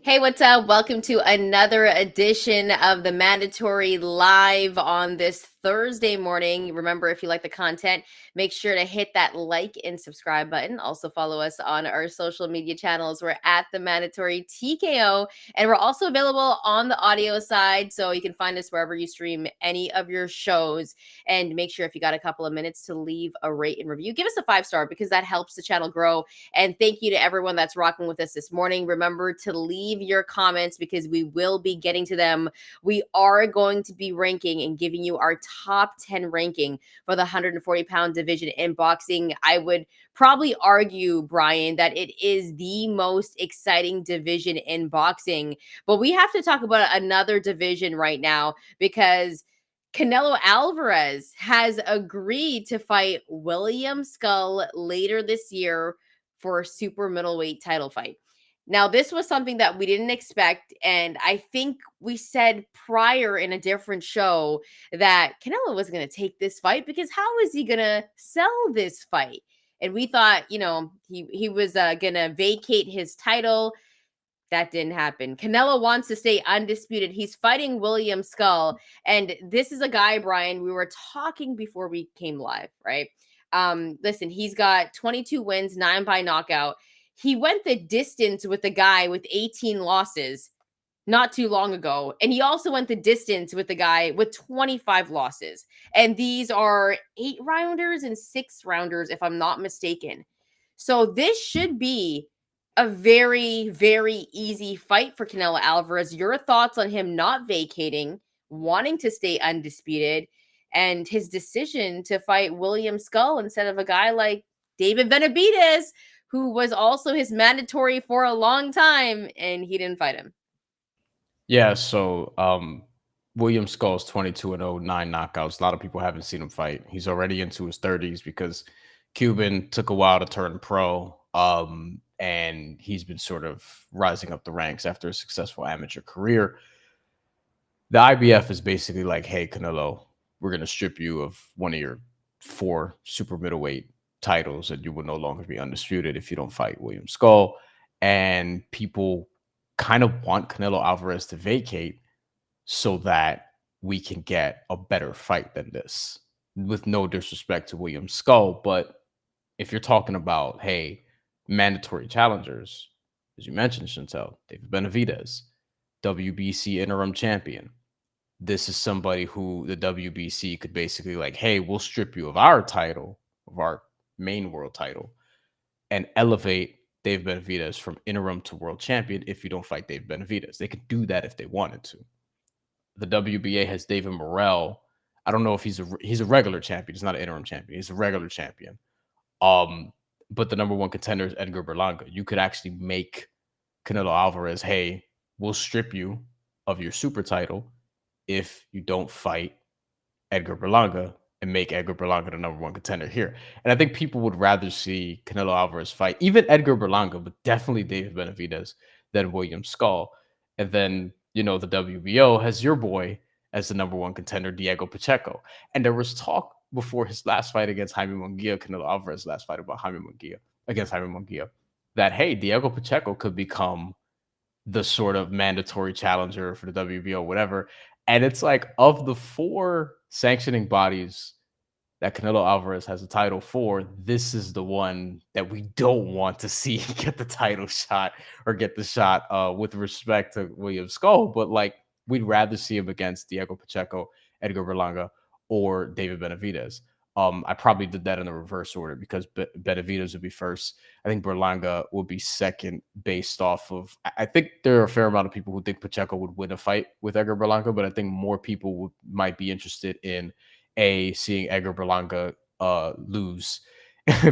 Hey, what's up? Welcome to another edition of The Mandatory live on this Thursday morning. Remember, if you like the content, make sure to hit that like and subscribe button. Also, follow us on our social media channels. We're at The Mandatory TKO, and we're also available on the audio side, so you can find us wherever you stream any of your shows. And make sure, if you got a couple of minutes, to leave a rate and review. Give us a 5-star because that helps the channel grow. And thank you to everyone that's rocking with us this morning. Remember to leave your comments because we will be getting to them. We are going to be ranking and giving you our top 10 ranking for the 140-pound division in boxing. I would probably argue, Bryan, that it is the most exciting division in boxing. But we have to talk about another division right now because Canelo Alvarez has agreed to fight William Scull later this year for a super middleweight title fight. Now, this was something that we didn't expect. And I think we said prior in a different show that Canelo was going to take this fight because how is he going to sell this fight? And we thought, he was going to vacate his title. That didn't happen. Canelo wants to stay undisputed. He's fighting William Scull. And this is a guy, Bryan, we were talking before we came live, right? Listen, he's got 22 wins, 9 by knockout. He went the distance with the guy with 18 losses not too long ago. And he also went the distance with the guy with 25 losses. And these are 8-rounders and 6-rounders, if I'm not mistaken. So this should be a very, very easy fight for Canelo Alvarez. Your thoughts on him not vacating, wanting to stay undisputed, and his decision to fight William Scull instead of a guy like David Benavidez, who was also his mandatory for a long time, and he didn't fight him. Yeah, so William Scull's 22-0, 9 knockouts. A lot of people haven't seen him fight. He's already into his 30s because Cuban took a while to turn pro. And he's been sort of rising up the ranks after a successful amateur career. The IBF is basically like, hey, Canelo, we're going to strip you of one of your 4 super middleweight titles, and you will no longer be undisputed if you don't fight William Scull. And people kind of want Canelo Alvarez to vacate so that we can get a better fight than this, with no disrespect to William Scull. But if you're talking about, hey, mandatory challengers, as you mentioned, Shantelle, David Benavidez, WBC interim champion. This is somebody who the WBC could basically like, hey, we'll strip you of our title, of our main world title, and elevate Dave Benavidez from interim to world champion if you don't fight Dave Benavidez. They could do that if they wanted to. The WBA has David Morrell. I don't know if he's a regular champion. He's not an interim champion. He's a regular champion. But the number one contender is Edgar Berlanga. You could actually make Canelo Alvarez, hey, we'll strip you of your super title if you don't fight Edgar Berlanga and make Edgar Berlanga the number one contender here. And I think people would rather see Canelo Alvarez fight even Edgar Berlanga, but definitely David Benavidez than William Scull. And then, the WBO has your boy as the number one contender, Diego Pacheco. And there was talk before his last fight against Jaime Munguia, Canelo Alvarez's last fight against Jaime Munguia, that, hey, Diego Pacheco could become the sort of mandatory challenger for the WBO, whatever. And it's like, of the 4 sanctioning bodies that Canelo Alvarez has a title for, this is the one that we don't want to see get the title shot or get the shot with respect to William Scull. But like, we'd rather see him against Diego Pacheco, Edgar Berlanga, or David Benavidez. I probably did that in the reverse order because Benavidez would be first. I think Berlanga would be second based off of, I think there are a fair amount of people who think Pacheco would win a fight with Edgar Berlanga, but I think more people might be interested in seeing Edgar Berlanga lose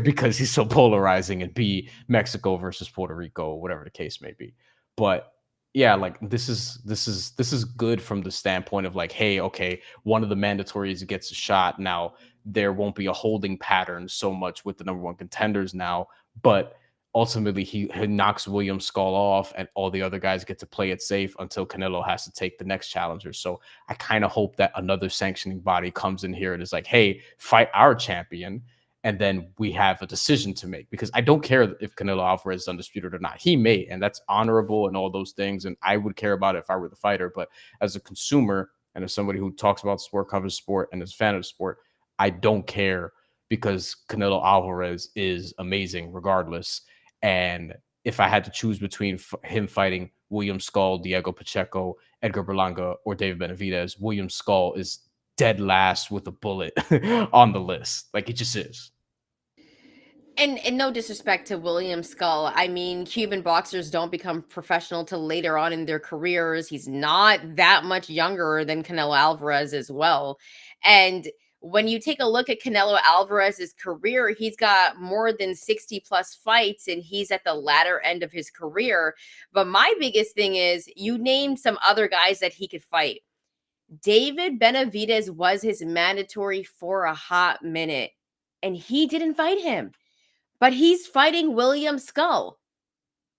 because he's so polarizing, and B, Mexico versus Puerto Rico, whatever the case may be. But yeah, like this is good from the standpoint of like, hey, okay, one of the mandatories gets a shot. Now there won't be a holding pattern so much with the number one contenders now, but ultimately he knocks William Scull off and all the other guys get to play it safe until Canelo has to take the next challenger. So I kind of hope that another sanctioning body comes in here and is like, hey, fight our champion. and then we have a decision to make, because I don't care if Canelo Alvarez is undisputed or not. He may, and that's honorable and all those things, and I would care about it if I were the fighter. But as a consumer and as somebody who talks about sport, covers sport, and is a fan of the sport, I don't care, because Canelo Alvarez is amazing regardless. And if I had to choose between him fighting William Scull, Diego Pacheco, Edgar Berlanga, or David Benavidez, William Scull is dead last with a bullet on the list. Like, it just is. And no disrespect to William Scull. I mean, Cuban boxers don't become professional till later on in their careers. He's not that much younger than Canelo Alvarez as well. And when you take a look at Canelo Alvarez's career, he's got more than 60 plus fights and he's at the latter end of his career. But my biggest thing is, you named some other guys that he could fight. David Benavidez was his mandatory for a hot minute and he didn't fight him. But he's fighting William Scull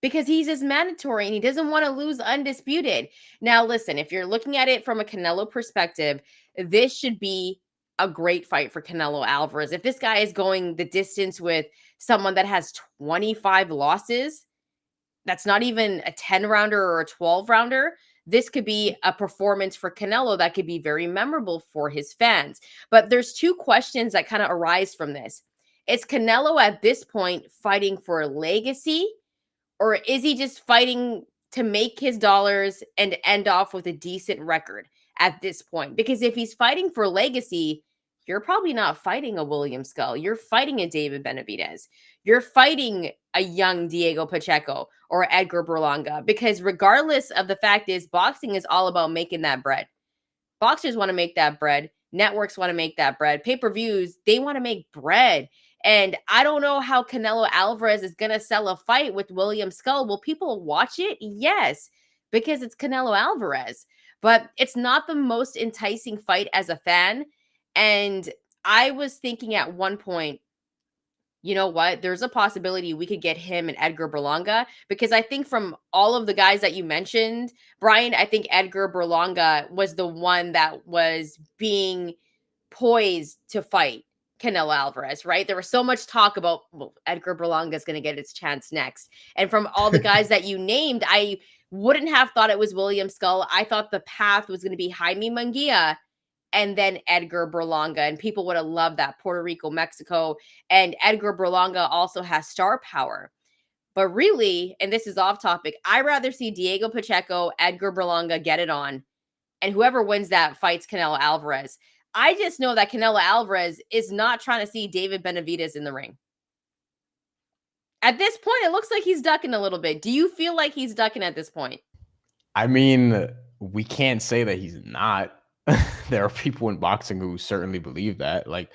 because he's his mandatory and he doesn't want to lose undisputed. Now, listen, if you're looking at it from a Canelo perspective, this should be a great fight for Canelo Alvarez. If this guy is going the distance with someone that has 25 losses, that's not even a 10 rounder or a 12 rounder. This could be a performance for Canelo that could be very memorable for his fans. But there's two questions that kind of arise from this. Is Canelo at this point fighting for a legacy, or is he just fighting to make his dollars and end off with a decent record at this point? Because if he's fighting for legacy, you're probably not fighting a William Scull. You're fighting a David Benavidez. You're fighting a young Diego Pacheco or Edgar Berlanga. Because regardless of the fact is, boxing is all about making that bread. Boxers want to make that bread. Networks want to make that bread. Pay-per-views, they want to make bread. And I don't know how Canelo Alvarez is going to sell a fight with William Scull. Will people watch it? Yes, because it's Canelo Alvarez. But it's not the most enticing fight as a fan. And I was thinking at one point, you know what? There's a possibility we could get him and Edgar Berlanga, because I think from all of the guys that you mentioned, Bryan, I think Edgar Berlanga was the one that was being poised to fight Canelo Alvarez, right? There was so much talk about, well, Edgar Berlanga is going to get its chance next. And from all the guys that you named, I wouldn't have thought it was William Scull. I thought the path was going to be Jaime Munguia and then Edgar Berlanga, and people would have loved that. Puerto Rico, Mexico, and Edgar Berlanga also has star power. But really, and this is off topic, I'd rather see Diego Pacheco, Edgar Berlanga get it on, and whoever wins that fights Canelo Alvarez. I just know that Canelo Alvarez is not trying to see David Benavidez in the ring. At this point, it looks like he's ducking a little bit. Do you feel like he's ducking at this point? I mean, we can't say that he's not. There are people in boxing who certainly believe that. Like,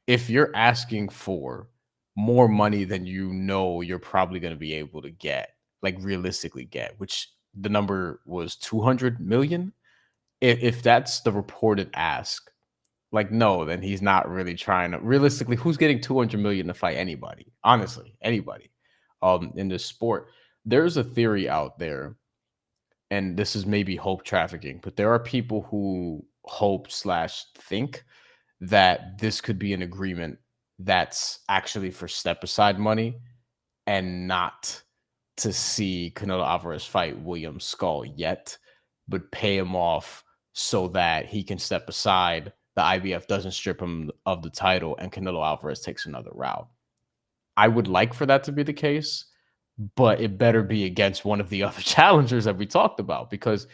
if you're asking for more money than you know you're probably going to be able to get, like realistically get, which the number was 200 million. If that's the reported ask, like, no, then he's not really trying to. Realistically, who's getting 200 million to fight anybody? Honestly, anybody in this sport. There's a theory out there, and this is maybe hope trafficking, but there are people who hope/think that this could be an agreement that's actually for step aside money and not to see Canelo Alvarez fight William Scull yet, but pay him off so that he can step aside. The IBF doesn't strip him of the title and Canelo Alvarez takes another route. I would like for that to be the case, but it better be against one of the other challengers that we talked about, because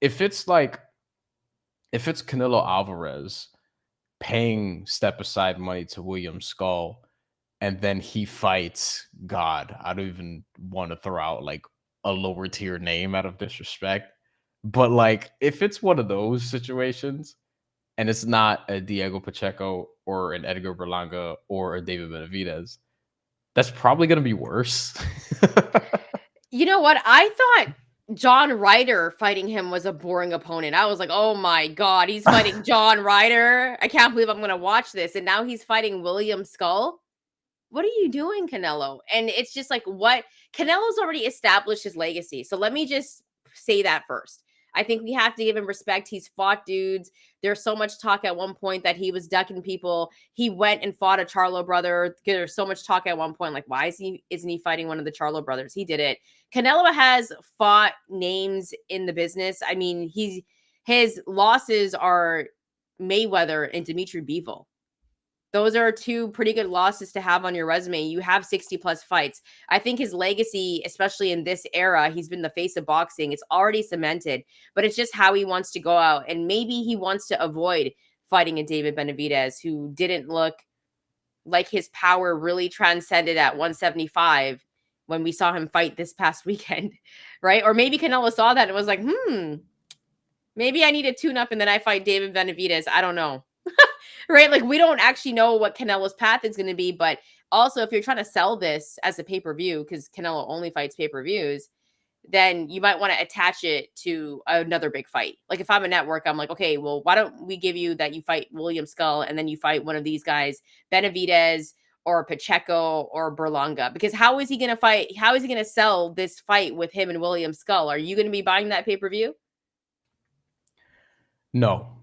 if it's Canelo Alvarez paying step aside money to William Scull and then he fights, God, I don't even want to throw out like a lower tier name out of disrespect, but like if it's one of those situations and it's not a Diego Pacheco or an Edgar Berlanga or a David Benavidez, that's probably going to be worse. You know what? I thought John Ryder fighting him was a boring opponent. I was like, oh my God, he's fighting John Ryder. I can't believe I'm going to watch this. And now he's fighting William Scull. What are you doing, Canelo? And it's just like, what? Canelo's already established his legacy. So let me just say that first. I think we have to give him respect. He's fought dudes. There's so much talk at one point that he was ducking people. He went and fought a Charlo brother. There's so much talk at one point, like, why isn't he fighting one of the Charlo brothers? He did it. Canelo has fought names in the business. I mean, his losses are Mayweather and Dimitri Bivol. Those are two pretty good losses to have on your resume. You have 60 plus fights. I think his legacy, especially in this era, he's been the face of boxing. It's already cemented, but it's just how he wants to go out. And maybe he wants to avoid fighting a David Benavidez who didn't look like his power really transcended at 175 when we saw him fight this past weekend, right? Or maybe Canelo saw that and was like, maybe I need to tune up and then I fight David Benavidez. I don't know. Right? Like, we don't actually know what Canelo's path is going to be. But also, if you're trying to sell this as a pay-per-view, because Canelo only fights pay-per-views, then you might want to attach it to another big fight. Like, if I'm a network, I'm like, okay, well, why don't we give you that you fight William Scull and then you fight one of these guys, Benavidez or Pacheco or Berlanga? Because how is he going to fight? How is he going to sell this fight with him and William Scull? Are you going to be buying that pay-per-view? No.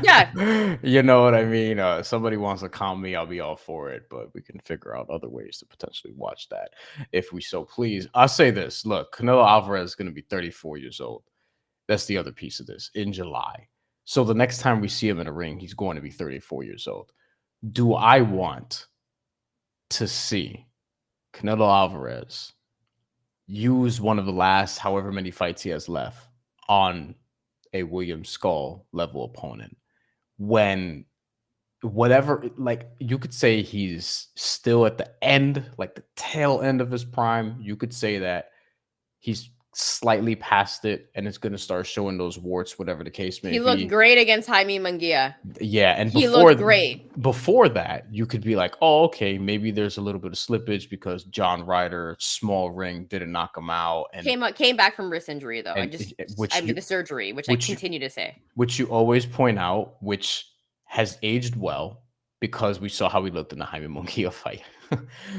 Yeah. You know what I mean? Somebody wants to calm me, I'll be all for it, but we can figure out other ways to potentially watch that if we so please. I'll say this. Look, Canelo Alvarez is going to be 34 years old. That's the other piece of this, in July. So the next time we see him in a ring, he's going to be 34 years old. Do I want to see Canelo Alvarez use one of the last however many fights he has left on a William Scull level opponent, when whatever, like, you could say he's still at the end, like the tail end of his prime. You could say that he's slightly past it and it's going to start showing those warts, whatever the case may be. He looked great against Jaime Munguia. Yeah, and he looked great. Before that, you could be like, oh, okay, maybe there's a little bit of slippage because John Ryder, small ring, didn't knock him out, and came back from wrist injury though. The surgery, which I continue to say. Which you always point out, which has aged well because we saw how he looked in the Jaime Munguia fight.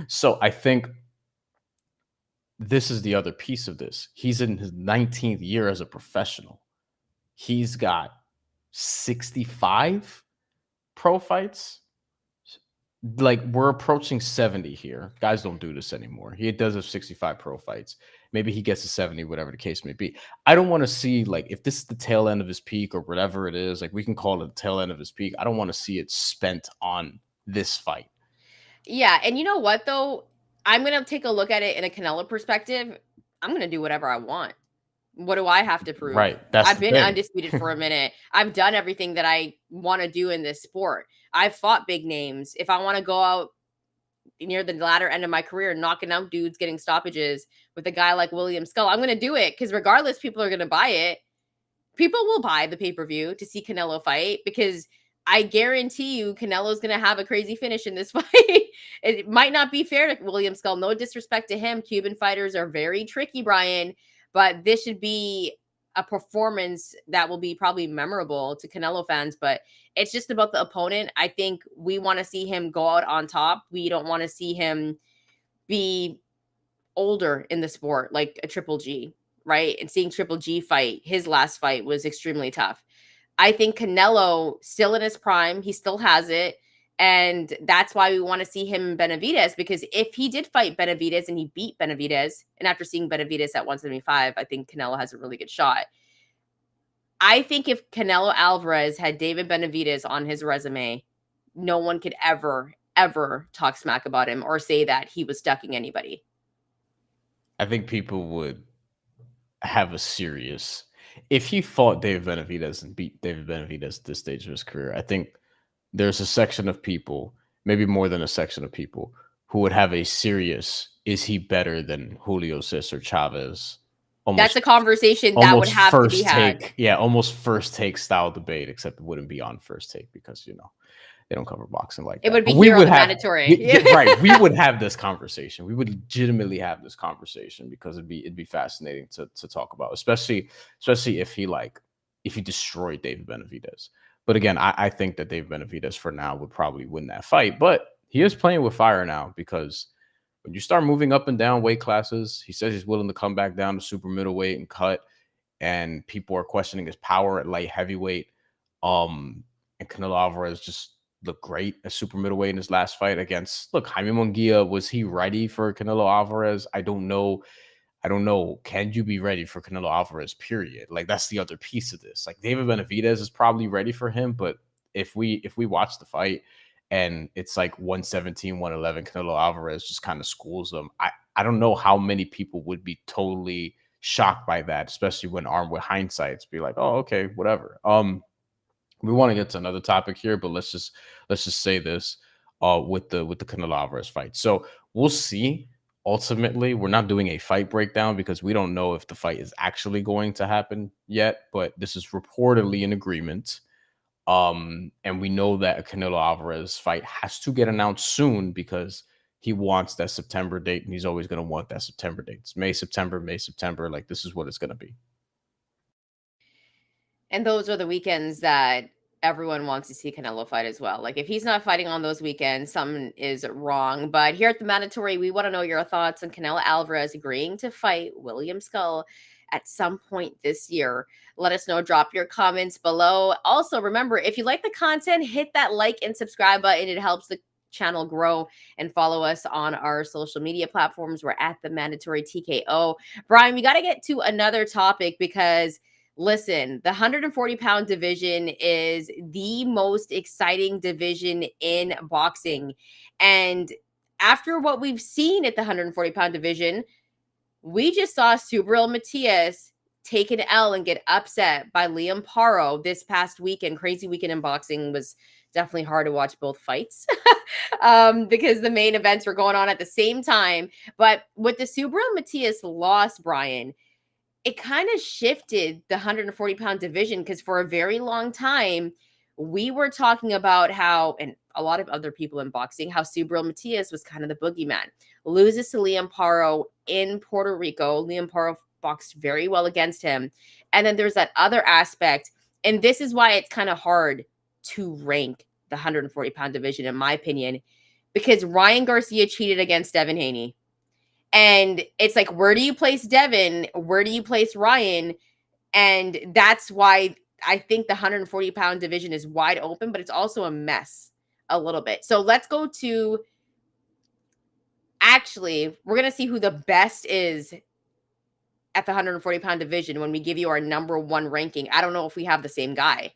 So I think this is the other piece of this. He's in his 19th year as a professional. He's got 65 pro fights. Like, we're approaching 70 here. Guys don't do this anymore. He does have 65 pro fights. Maybe he gets to 70, whatever the case may be. I don't want to see, like, if this is the tail end of his peak or whatever it is, like, we can call it the tail end of his peak. I don't want to see it spent on this fight. Yeah, and you know what, though? I'm going to take a look at it in a Canelo perspective. I'm going to do whatever I want. What do I have to prove? Right. I've been undisputed for a minute. I've done everything that I want to do in this sport. I've fought big names. If I want to go out near the latter end of my career, knocking out dudes, getting stoppages with a guy like William Scull, I'm going to do it, because regardless, people are going to buy it. People will buy the pay-per-view to see Canelo fight, because I guarantee you Canelo's going to have a crazy finish in this fight. It might not be fair to William Scull. No disrespect to him. Cuban fighters are very tricky, Bryan, but this should be a performance that will be probably memorable to Canelo fans. But it's just about the opponent. I think we want to see him go out on top. We don't want to see him be older in the sport, like a Triple G, right? And seeing Triple G fight, his last fight was extremely tough. I think Canelo still in his prime. He still has it. And that's why we want to see him in Benavidez, because if he did fight Benavidez and he beat Benavidez, and after seeing Benavidez at 175, I think Canelo has a really good shot. I think if Canelo Alvarez had David Benavidez on his resume, no one could ever talk smack about him or say that he was ducking anybody. I think people would have a serious... If he fought David Benavidez and beat David Benavidez at this stage of his career, I think there's a section of people, maybe more than a section of people, who would have a serious, is he better than Julio Cesar Chavez? That's a conversation that would have to be had. Yeah, almost first take style debate, except it wouldn't be on First Take because, you know, they don't cover boxing like that. It would be here on the mandatory. Right. We would have this conversation. We would legitimately have this conversation because it'd be fascinating to talk about, especially if he destroyed David Benavidez. But again, I think that David Benavidez for now would probably win that fight. But he is playing with fire now, because when you start moving up and down weight classes, he says he's willing to come back down to super middleweight and cut. and people are questioning his power at light heavyweight. And Canelo Alvarez just looked great at super middleweight in his last fight against. Look, Jaime Munguia, was he ready for Canelo Alvarez? I don't know. Can you be ready for Canelo Alvarez? Period. Like, that's the other piece of this. Like, David Benavidez is probably ready for him, but if we watch the fight and it's like 117, 111, Canelo Alvarez just kind of schools them. I don't know how many people would be totally shocked by that, especially when armed with hindsight. Be like, oh, okay, whatever. We want to get to another topic here, but let's just say this with the Canelo Alvarez fight. So we'll see. Ultimately, we're not doing a fight breakdown because we don't know if the fight is actually going to happen yet, but this is reportedly an agreement. And we know that a Canelo Alvarez fight has to get announced soon because he wants that September date, and he's always going to want that September date. It's May, September. Like, this is what it's going to be. And those are the weekends that everyone wants to see Canelo fight as well. Like, if he's not fighting on those weekends, something is wrong. But here at the Mandatory, we want to know your thoughts on Canelo Alvarez agreeing to fight William Scull at some point this year. Let us know. Drop your comments below. Also, remember, if you like the content, hit that like and subscribe button. It helps the channel grow, and follow us on our social media platforms. We're at the Mandatory TKO. Bryan, we got to get to another topic because listen, the 140-pound division is the most exciting division in boxing. And after what we've seen at the 140-pound division, we just saw Subriel Matias take an L and get upset by Liam Paro this past weekend. Crazy weekend in boxing. Was definitely hard to watch both fights because the main events were going on at the same time. But with the Subriel Matias loss, Bryan, it kind of shifted the 140-pound division because for a very long time, we were talking about how, and a lot of other people in boxing, how Subriel Matias was kind of the boogeyman. Loses to Liam Paro in Puerto Rico. Liam Paro boxed very well against him. And then there's that other aspect, and this is why it's kind of hard to rank the 140-pound division, in my opinion, because Ryan Garcia cheated against Devin Haney. And it's like, where do you place Devin? Where do you place Ryan? And that's why I think the 140-pound division is wide open, but it's also a mess a little bit. So let's go to, actually, we're going to see who the best is at the 140-pound division when we give you our number one ranking. I don't know if we have the same guy.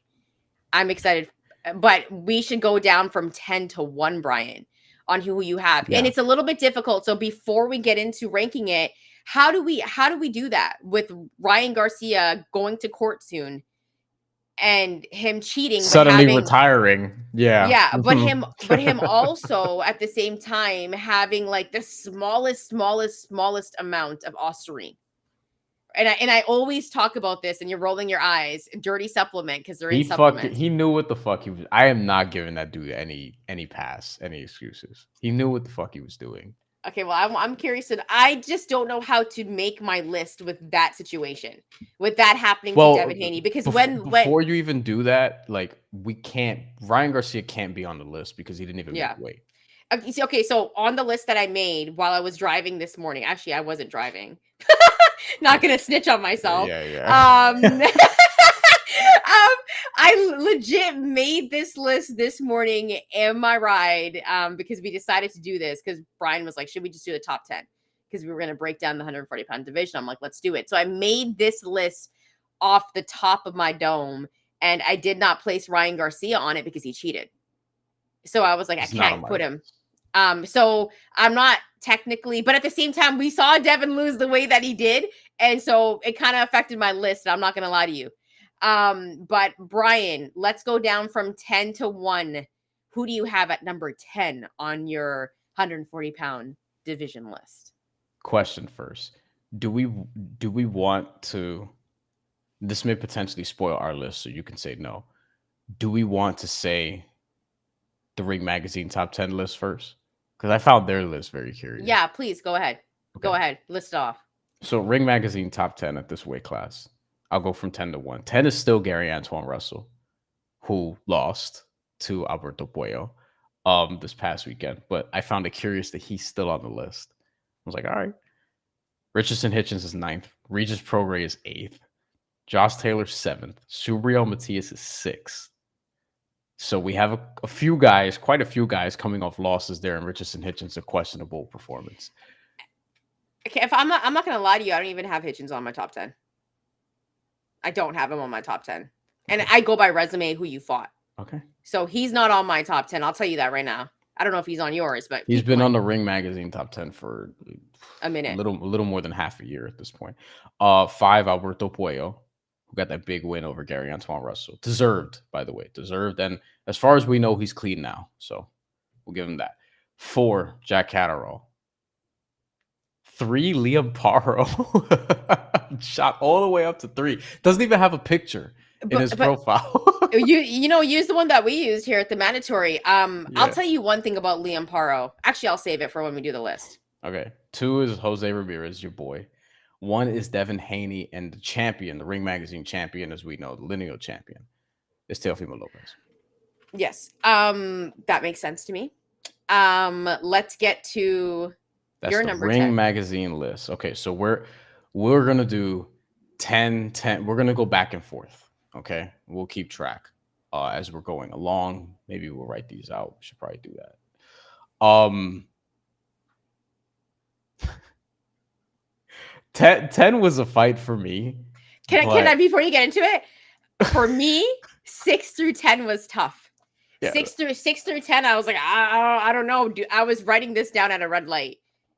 I'm excited, but we should go down from 10 to 1, Bryan, on who you have. Yeah. And it's a little bit difficult. So before we get into ranking it, how do we do that with Ryan Garcia going to court soon and him cheating, suddenly retiring? Yeah. But him also at the same time having like the smallest amount of ostarine. And I always talk about this, and you're rolling your eyes. Dirty supplement, because they're in supplements. He knew what the fuck he was. I am not giving that dude any pass, any excuses. He knew what the fuck he was doing. Okay, well, I'm curious, and I just don't know how to make my list with that situation, with that happening to Devin Haney. Because before you even do that, like, we can't. Ryan Garcia can't be on the list because he didn't even make weight. Okay, so on the list that I made while I was driving this morning, actually, I wasn't driving. Not gonna snitch on myself. I legit made this list this morning in my ride because we decided to do this because Bryan was like, should we just do the top 10? Because we were going to break down the 140-pound division. I'm like, let's do it. So I made this list off the top of my dome, and I did not place Ryan Garcia on it because he cheated. So I was like, I can't put him. So I'm not technically, but at the same time, we saw Devin lose the way that he did. And so it kind of affected my list. I'm not going to lie to you. But Bryan, let's go down from 10 to 1. Who do you have at number 10 on your 140-pound division list? Question first. Do we want to, this may potentially spoil our list, so you can say no. Do we want to say the Ring Magazine top 10 list first? Because I found their list very curious. Yeah, please go ahead. Okay. Go ahead. List it off. So Ring Magazine top 10 at this weight class. I'll go from 10 to 1. 10 is still Gary Antoine Russell, who lost to Alberto Puello this past weekend. But I found it curious that he's still on the list. I was like, all right. Richardson Hitchens is 9th. Regis Prograis is 8th. Josh Taylor 7th. Subriel Matias is 6th. So we have a few guys, quite a few guys coming off losses there, and Richardson Hitchens a questionable performance. Okay, if I'm not gonna lie to you, I don't even have Hitchens on my top 10. I don't have him on my top 10. And Okay. I go by resume who you fought. Okay. So he's not on my top 10. I'll tell you that right now. I don't know if he's on yours, but He's keep been going. on the Ring Magazine top 10 for A a minute. little more than half a year at this point. 5, Alberto Puello, who got that big win over Gary Antoine Russell. Deserved, by the way. Deserved. And as far as we know, he's clean now. So we'll give him that. 4, Jack Catterall. 3, Liam Paro. Shot all the way up to 3. Doesn't even have a picture in his profile. Use the one that we used here at the mandatory. I'll Yeah. tell you one thing about Liam Paro. Actually, I'll save it for when we do the list. Okay. 2 is Jose Ramirez, your boy. 1 is Devin Haney, and the champion, the Ring Magazine champion, as we know, the lineal champion, is Teofimo Lopez. Yes. That makes sense to me. Let's get to That's your the number Ring 10. Magazine list. Okay, so we're gonna do 10, 10. We're gonna go back and forth. Okay, we'll keep track as we're going along. Maybe we'll write these out. We should probably do that. 10 was a fight for me. Can I before you get into it? For me, 6 through 10 was tough. Yeah. 6 through 10, I was like, I don't know. I was writing this down at a red light.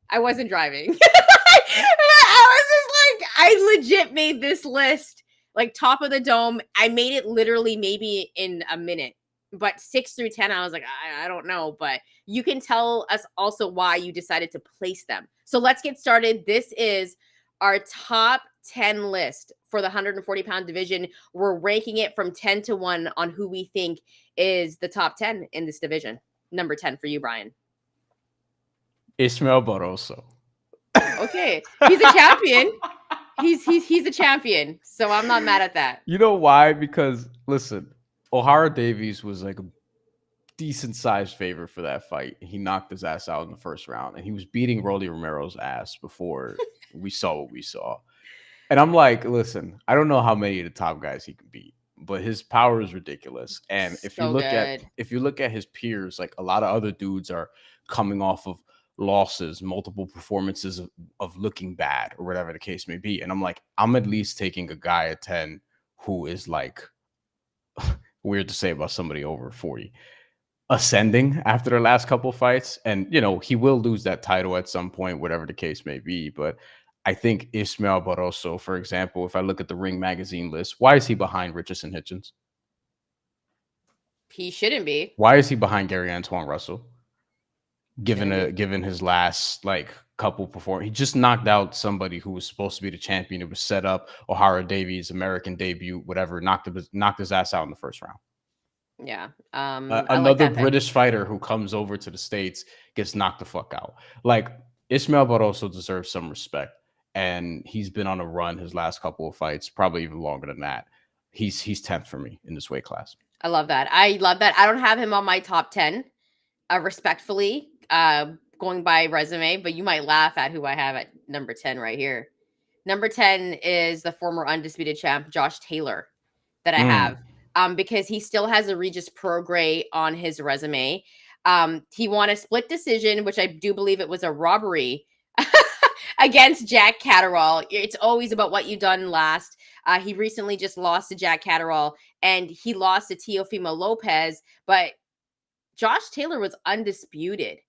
I wasn't driving. I was just like, I legit made this list like top of the dome. I made it literally maybe in a minute. But 6 through 10, I was like, I don't know. But you can tell us also why you decided to place them. So let's get started. This is our top 10 list for the 140-pound division. We're ranking it from 10 to 1 on who we think is the top 10 in this division. Number 10 for you, Bryan. Ismael Barroso. Okay. He's a champion. He's a champion. So I'm not mad at that. You know why? Because listen, O'Hara Davies was like a decent sized favorite for that fight. He knocked his ass out in the first round, and he was beating Rolly Romero's ass before we saw what we saw. And I'm like, listen, I don't know how many of the top guys he can beat, but his power is ridiculous. And if you look at his peers, like a lot of other dudes are coming off of losses, multiple performances of looking bad or whatever the case may be. And I'm like, I'm at least taking a guy at 10 who is like weird to say about somebody over 40. Ascending after the last couple fights, and he will lose that title at some point, whatever the case may be. But I think Ismael Barroso, for example, if I look at the Ring Magazine list, why is he behind Richardson Hitchens? He shouldn't be. Why is he behind Gary Antoine Russell? Given his last couple performances, he just knocked out somebody who was supposed to be the champion. It was set up. O'Hara Davies, American debut, whatever, knocked his ass out in the first round. Yeah. Another British fighter who comes over to the States gets knocked the fuck out. Like, Ismael Barroso deserves some respect, and he's been on a run his last couple of fights, probably even longer than that. He's 10th for me in this weight class. I love that. I don't have him on my top 10, respectfully, going by resume, but you might laugh at who I have at number 10 right here. Number 10 is the former undisputed champ, Josh Taylor, that I have. Because he still has a Regis Prograis on his resume. He won a split decision, which I do believe it was a robbery against Jack Catterall. It's always about what you've done last. He recently just lost to Jack Catterall, and he lost to Teofimo Lopez, but Josh Taylor was undisputed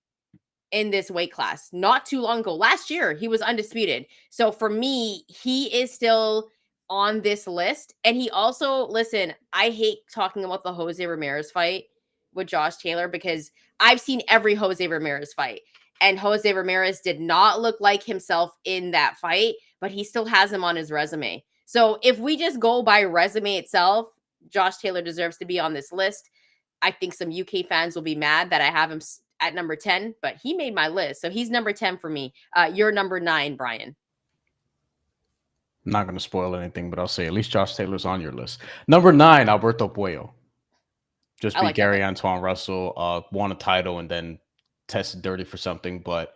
in this weight class not too long ago. Last year, he was undisputed. So for me, he is still on this list. And he also, listen, I hate talking about the Jose Ramirez fight with Josh Taylor because I've seen every Jose Ramirez fight. And Jose Ramirez did not look like himself in that fight, but he still has him on his resume. So if we just go by resume itself, Josh Taylor deserves to be on this list. I think some UK fans will be mad that I have him at number 10, but he made my list. So he's number 10 for me. You're number 9, Bryan. I'm not going to spoil anything, but I'll say at least Josh Taylor's on your list. Number 9, Alberto Puello. Just beat Gary Antoine Russell, won a title, and then tested dirty for something. But,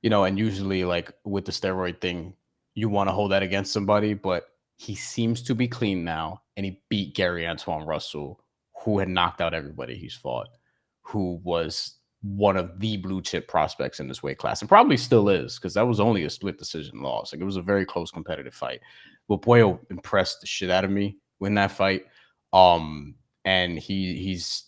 and usually like with the steroid thing, you want to hold that against somebody. But He seems to be clean now, and he beat Gary Antoine Russell, who had knocked out everybody he's fought, who was one of the blue chip prospects in this weight class, and probably still is, because that was only a split decision loss. Like, it was a very close competitive fight. But Boyle impressed the shit out of me in that fight. And he's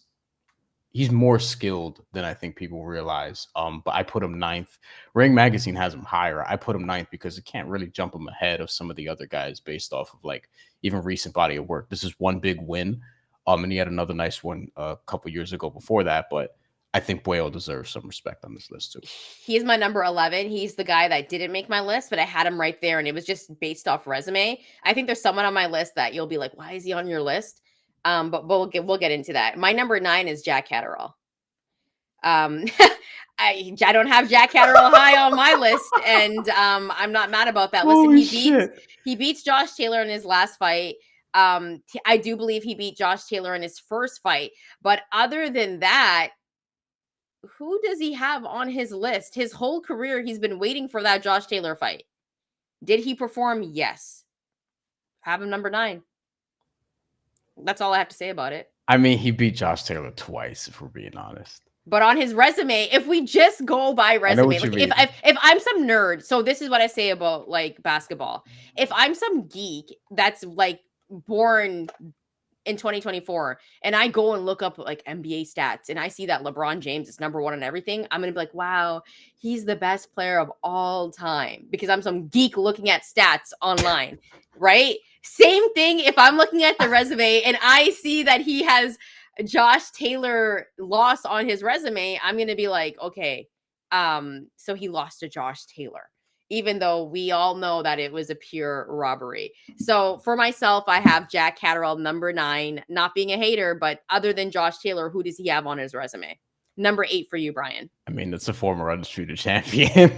more skilled than I think people realize. But I put him ninth. Ring Magazine has him higher. I put him ninth because it can't really jump him ahead of some of the other guys based off of like even recent body of work. This is one big win. And he had another nice one a couple years ago before that. But I think Boyle deserves some respect on this list too. He's my number 11. He's the guy that didn't make my list, but I had him right there, and it was just based off resume. I think there's someone on my list that you'll be like, why is he on your list? But we'll get into that. My number 9 is Jack Catterall. I don't have Jack Catterall high on my list, and I'm not mad about that. Listen, he beats Josh Taylor in his last fight. I do believe he beat Josh Taylor in his first fight, but other than that, who does he have on his list? His whole career, he's been waiting for that Josh Taylor fight. Did he perform? Yes. Have him number 9. That's all I have to say about it. I mean, he beat Josh Taylor twice, if we're being honest. But on his resume, if we just go by resume, like if I'm some nerd, so this is what I say about like basketball. If I'm some geek that's like born in 2024 and I go and look up like NBA stats and I see that LeBron James is number 1 on everything, I'm going to be like, wow, he's the best player of all time because I'm some geek looking at stats online, right? Same thing if I'm looking at the resume and I see that he has Josh Taylor loss on his resume, I'm going to be like, okay, so he lost to Josh Taylor, even though we all know that it was a pure robbery. So for myself, I have Jack Catterall, number 9, not being a hater, but other than Josh Taylor, who does he have on his resume? Number 8 for you, Bryan. I mean, it's a former undisputed champion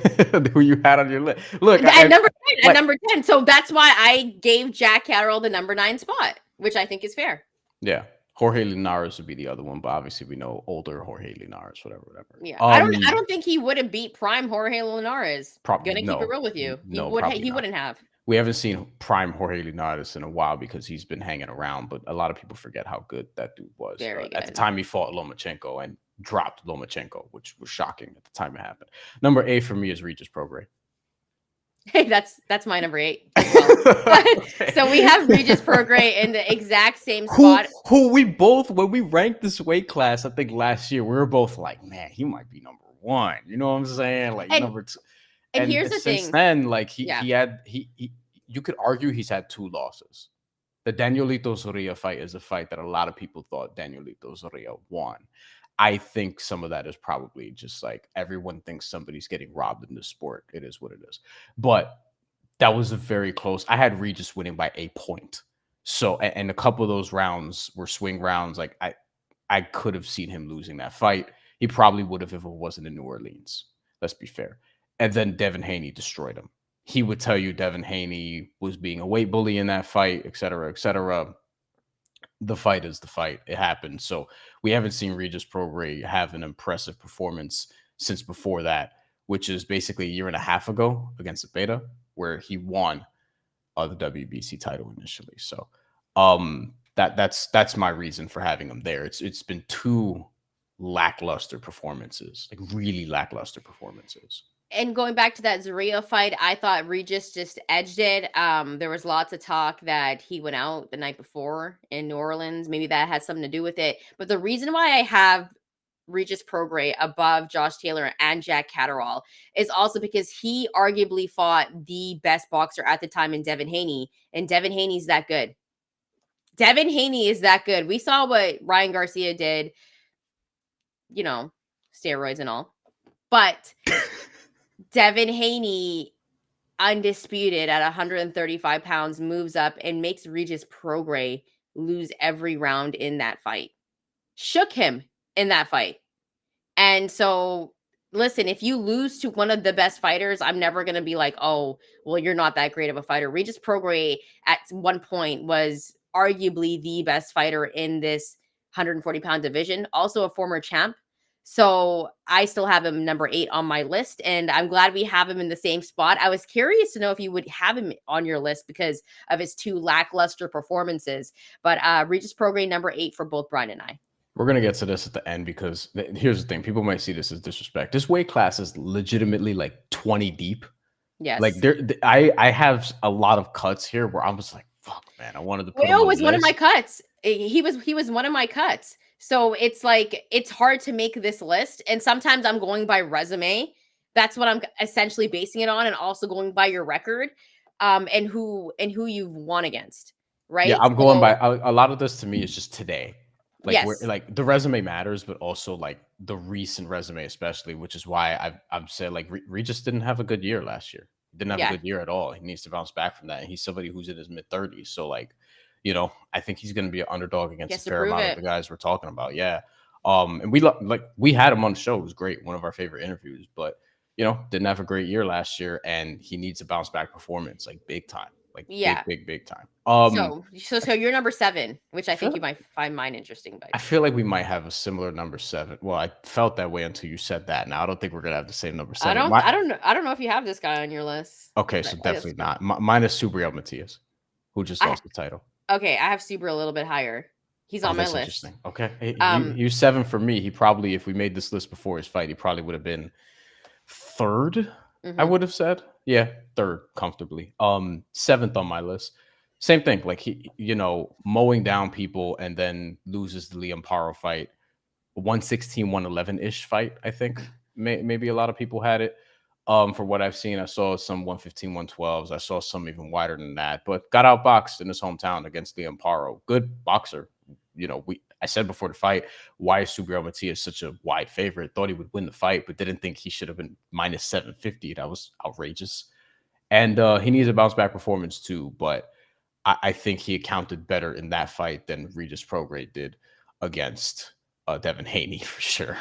who you had on your list. Look, at number 10. So that's why I gave Jack Catterall the number 9 spot, which I think is fair. Yeah. Jorge Linares would be the other one, but obviously we know older Jorge Linares, whatever. Yeah, I don't think he would have beat prime Jorge Linares. Probably gonna keep it real with you. He wouldn't have. We haven't seen prime Jorge Linares in a while because he's been hanging around, but a lot of people forget how good that dude was. At the time he fought Lomachenko and dropped Lomachenko, which was shocking at the time it happened. Number 8 for me is Regis Prograis. Hey, that's my number 8 as well. So we have Regis Prograis in the exact same spot. Who we both, when we ranked this weight class, I think last year, we were both like, man, he might be number 1. You know what I'm saying? Like number 2. And here's the thing. Since then, like he you could argue he's had 2 losses. The Danielito Zorrilla fight is a fight that a lot of people thought Danielito Zorrilla won. I think some of that is probably just like everyone thinks somebody's getting robbed in this sport. It is what it is. But that was a very close. I had Regis winning by a point. So, and a couple of those rounds were swing rounds. Like I could have seen him losing that fight. He probably would have if it wasn't in New Orleans. Let's be fair. And then Devin Haney destroyed him. He would tell you Devin Haney was being a weight bully in that fight, et cetera, et cetera. The fight is the fight. It happened. So we haven't seen Regis Prograis have an impressive performance since before that, which is basically a year and a half ago against Zepeda, where he won the WBC title initially. So that's my reason for having him there. It's been 2 lackluster performances, like really lackluster performances. And going back to that Zorrilla fight, I thought Regis just edged it. There was lots of talk that he went out the night before in New Orleans. Maybe that had something to do with it. But the reason why I have Regis Prograis above Josh Taylor and Jack Catterall is also because he arguably fought the best boxer at the time in Devin Haney. And Devin Haney's that good. Devin Haney is that good. We saw what Ryan Garcia did, you know, steroids and all. But Devin Haney, undisputed at 135 pounds, moves up and makes Regis Prograis lose every round in that fight. Shook him in that fight. And so, listen, if you lose to one of the best fighters, I'm never going to be like, oh, well, you're not that great of a fighter. Regis Prograis at one point was arguably the best fighter in this 140-pound division, also a former champ. So I still have him number 8 on my list, and I'm glad we have him in the same spot. I was curious to know if you would have him on your list because of his 2 lackluster performances. But Regis Prograis number 8 for both Bryan and I. We're gonna get to this at the end because here's the thing: people might see this as disrespect. This weight class is legitimately like 20 deep. Like Yes. I have a lot of cuts here where I'm just like, fuck, man, I wanted to put him Will on was the one of my list. cuts. He was one of my cuts. So it's like it's hard to make this list, and sometimes I'm going by resume. That's what I'm essentially basing it on, and also going by your record, and who you've won against, Yeah, right? I'm going by So a lot of this to me is just today. Like where yes, like the resume matters, but also like the recent resume, especially, which is why I've said like Regis didn't have a good year last year. He didn't have a yeah, good year at all. He needs to bounce back from that. And he's somebody who's in his mid 30s. So like, I think he's gonna be an underdog he against a has to fair prove amount of the it. guys we're talking about. Yeah. And like we had him on the show. It was great, one of our favorite interviews, but didn't have a great year last year, and he needs a bounce back performance like big time. Like big, Yeah. big, big time. So you're number 7, which I I feel think you might find mine interesting, but I feel like we might have a similar number 7. Well, I felt that way until you said that. Now I don't think we're gonna have the same number I 7. don't I don't know I don't know if you have this guy on your list. Okay, But so I guess definitely not. Mine is Subriel Matias, who just I lost the title. okay, I have Subaru a little bit higher. He's Oh, on my that's list. interesting. Okay, Um, he was 7 for me. He probably, if we made this list before his fight, he probably would have been third. I mhm. would have said, yeah, third comfortably. Seventh on my list. Same thing. Like he, mowing down people and then loses the Liam Paro fight. 116, 111-ish fight, I think. Maybe a lot of people had it. For what I've seen, I saw some 115, 112s. I saw some even wider than that, but got outboxed in his hometown against Liam Paro. Good boxer. I said before the fight, why is Subriel Matias such a wide favorite? Thought he would win the fight, but didn't think he should have been minus 750. That was outrageous. And he needs a bounce back performance too, but I think he accounted better in that fight than Regis Prograis did against Devin Haney for sure.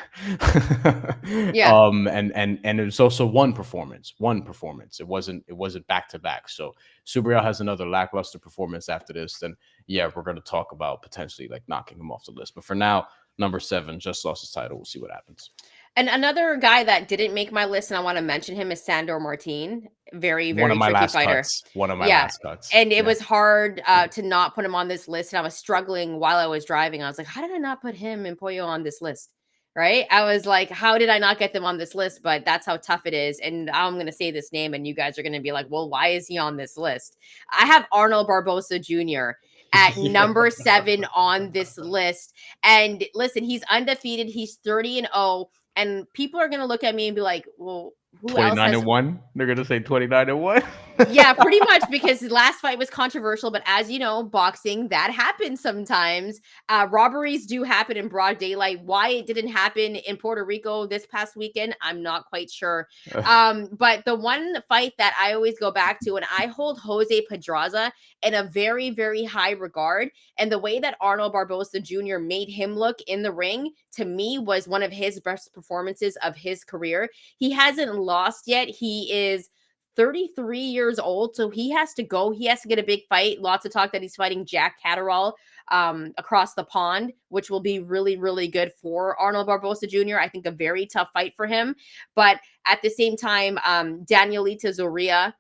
Yeah. And it was also one performance. One performance. It wasn't back to back. So Subriel has another lackluster performance after this. Then yeah, we're going to talk about potentially like knocking him off the list. But for now, number 7 just lost his title. We'll see what happens. And another guy that didn't make my list, and I want to mention him, is Sandor Martin. Very, One of very my tricky last fighter. cuts. One of my Yeah. last cuts. And it Yeah. was hard to not put him on this list. And I was struggling while I was driving. I was like, how did I not put him and Pollo on this list? Right. I was like, how did I not get them on this list? But that's how tough it is. And I'm going to say this name, and you guys are going to be like, well, why is he on this list? I have Arnold Barbosa Jr. at Yeah. number 7 on this list. And listen, he's undefeated. He's 30-0. And people are going to look at me and be like, well, who else 29 has? and 1. They're gonna say 29 and 1. Yeah, pretty much, because the last fight was controversial, but as you know, boxing, that happens sometimes. Robberies do happen in broad daylight. Why it didn't happen in Puerto Rico this past weekend, I'm not quite sure. But the one fight that I always go back to, and I hold Jose Pedraza in a very, very high regard, and the way that Arnold Barbosa Jr. made him look in the ring, to me, was one of his best performances of his career. He hasn't lost yet. He is 33 years old, so he has to go. He has to get a big fight. Lots of talk that he's fighting Jack Catterall across the pond, which will be really, really good for Arnold Barbosa Jr. I think a very tough fight for him. But at the same time, Danielita Zorrilla,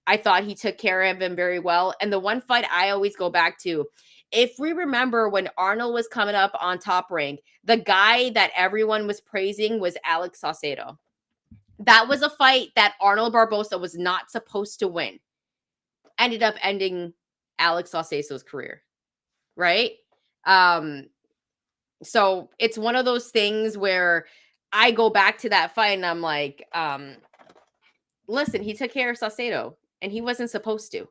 I thought he took care of him very well. And the one fight I always go back to, if we remember when Arnold was coming up on Top Rank, the guy that everyone was praising was Alex Saucedo. That was a fight that Arnold Barbosa was not supposed to win. Ended up ending Alex Saucedo's career, right? Um, so it's one of those things where I go back to that fight and I'm like, listen, he took care of Saucedo and he wasn't supposed to.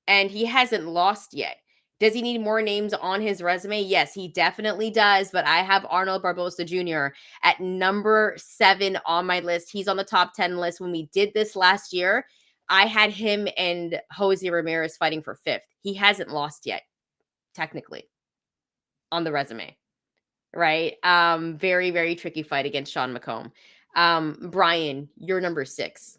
And he hasn't lost yet. Does he need more names on his resume? Yes, he definitely does. But I have Arnold Barbosa Jr. at number 7 on my list. He's on the top 10 list. When we did this last year, I had him and Jose Ramirez fighting for 5th. He hasn't lost yet, technically, on the resume, right? Very, very tricky fight against Sean McComb. Bryan, you're number 6.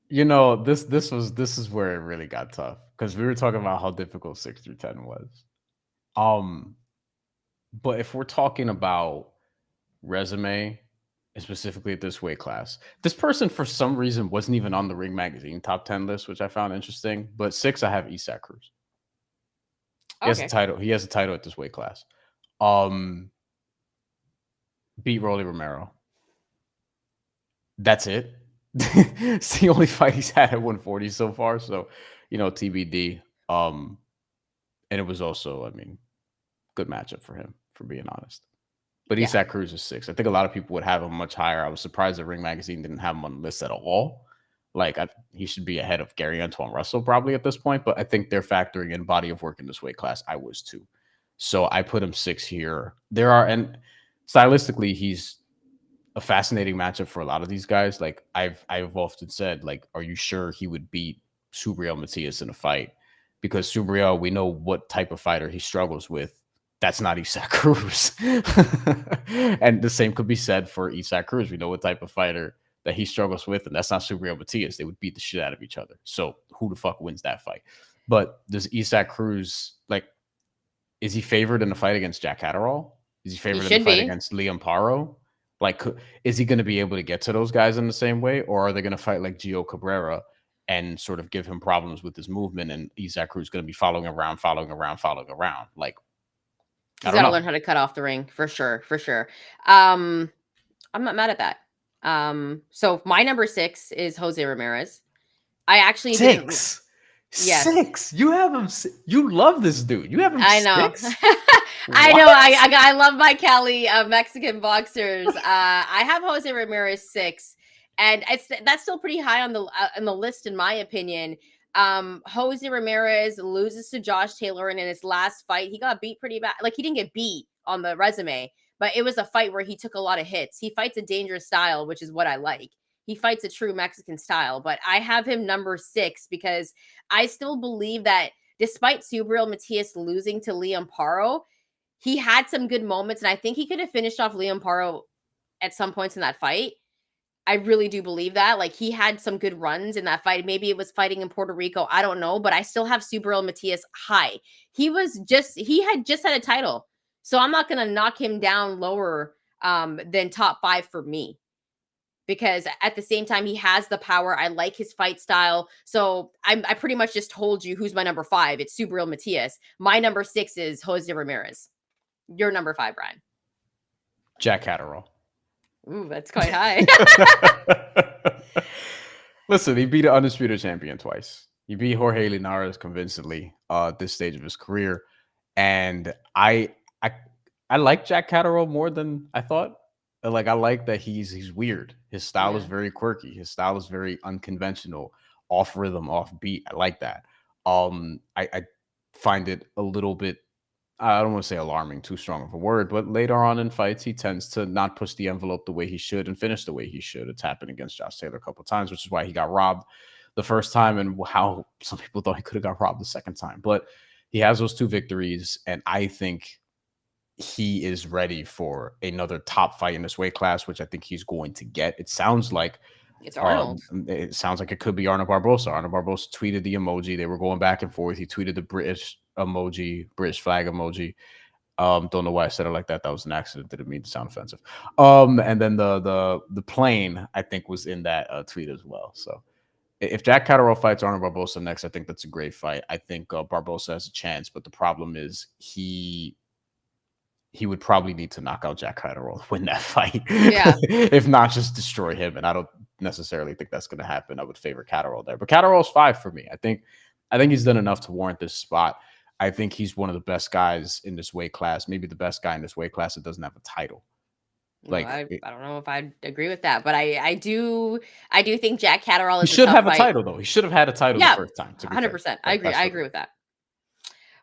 This is where it really got tough because we were talking about how difficult 6 through 10 was. Um, But if we're talking about resume, and specifically at this weight class, this person for some reason wasn't even on the Ring Magazine top 10 list, which I found interesting. But 6, I have Isak Cruz. He has a Okay. title. He has a title at this weight class. Um, beat Rolly Romero. That's it. It's the only fight he's had at 140 so far. So, TBD. And it was also, I mean, good matchup for him, for being honest. But Yeah. Isak Cruz is 6. I think a lot of people would have him much higher. I was surprised that Ring Magazine didn't have him on the list at all. Like, he should be ahead of Gary Antoine Russell probably at this point, but I think they're factoring in body of work in this weight class. I was too. So I put him 6 here. And stylistically, he's a fascinating matchup for a lot of these guys. Like, I've often said, like, are you sure he would beat Subriel Matias in a fight? Because Subriel, we know what type of fighter he struggles with. That's not Isak Cruz. And the same could be said for Isak Cruz. We know what type of fighter that he struggles with, and that's not Subriel Matias. They would beat the shit out of each other. So who the fuck wins that fight? But does Isak Cruz, like, is he favored in a fight against Jack Catterall? Is he He favored in the should fight be. against Liam Paro? Like, is he going to be able to get to those guys in the same way? Or are they going to fight like Gio Cabrera and sort of give him problems with his movement? And Isak Cruz going to be following around. Like, I He's don't got to know. learn how to cut off the ring for sure, for sure. I'm not mad at that. So my number 6 is Jose Ramirez. I actually didn't. Six. Yes, 6. You have him. You love this dude. You have him I know. 6. I know. What? I love my Cali Mexican boxers. I have Jose Ramirez 6, and that's still pretty high on the list in my opinion. Jose Ramirez loses to Josh Taylor, and in his last fight, he got beat pretty bad. Like, he didn't get beat on the resume, but it was a fight where he took a lot of hits. He fights a dangerous style, which is what I like. He fights a true Mexican style, but I have him number 6 because I still believe that despite Subriel Matias losing to Liam Paro, he had some good moments, and I think he could have finished off Liam Paro at some points in that fight. I really do believe that. Like, he had some good runs in that fight. Maybe it was fighting in Puerto Rico. I don't know, but I still have Subriel Matias high. He had just had a title. So I'm not going to knock him down lower than top 5 for me. Because at the same time, he has the power. I like his fight style. So I pretty much just told you who's my number 5. It's Subriel Matias. My number 6 is Jose Ramirez. Your number 5, Bryan. Jack Catterall. Ooh, that's quite high. Listen, he beat an undisputed champion twice. He beat Jorge Linares convincingly at this stage of his career. And I like Jack Catterall more than I thought. Like, I like that he's weird. His style is Yeah. very quirky. His style is very unconventional, off rhythm, off beat. I like that. I find it a little bit, I don't want to say alarming, too strong of a word, but later on in fights, he tends to not push the envelope the way he should and finish the way he should. It's happened against Josh Taylor a couple of times, which is why he got robbed the first time and how some people thought he could have got robbed the second time. But he has those 2 victories, and I think he is ready for another top fight in this weight class, which I think he's going to get. It sounds like It's Arnold. it could be Arnold Barbosa. Arnold Barbosa tweeted the emoji. They were going back and forth. He tweeted the British emoji, British flag emoji. Don't know why I said it like that. That was an accident. Didn't mean to sound offensive. And then the plane, I think, was in that tweet as well. So if Jack Catterall fights Arnold Barbosa next, I think that's a great fight. I think Barbosa has a chance, but the problem is he would probably need to knock out Jack Catterall to win that fight. Yeah. If not, just destroy him. And I don't necessarily think that's going to happen. I would favor Catterall there. But Catterall's 5 for me. I think he's done enough to warrant this spot. I think he's one of the best guys in this weight class, maybe the best guy in this weight class that doesn't have a title. Like, I don't know if I agree with that, but I do think Jack Catterall he is should a tough have a fight. title, though. He should have had a title the first time. 100%. I agree with that.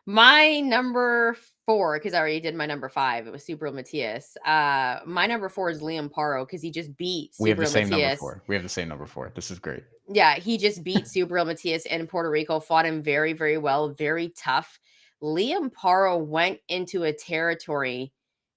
My number 4, because I already did my number 5. It was Subriel Matias. My number 4 is Liam Paro because he just beat Subriel We have the same number Matias. 4. We have the same number 4. This is great. Yeah, he just beat Subriel Matias in Puerto Rico, fought him very, very well, very tough. Liam Paro went into a territory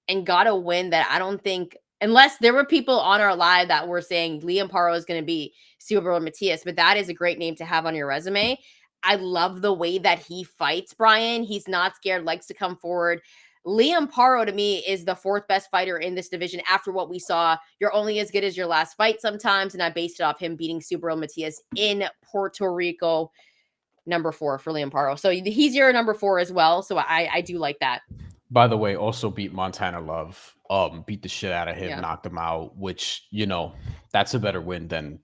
and got a win that I don't think, unless there were people on our live that were saying Liam Paro is going to be Subriel Matias, but that is a great name to have on your resume. I love the way that he fights, Bryan. He's not scared, likes to come forward. Liam Paro to me is the fourth best fighter in this division after what we saw. You're only as good as your last fight sometimes, and I based it off him beating Subriel Matias in Puerto Rico. Number 4 for Liam Paro. So he's your number 4 as well. So I do like that. By the way, also beat Montana Love. Beat the shit out of him, Yeah. knocked him out, which, you know, that's a better win than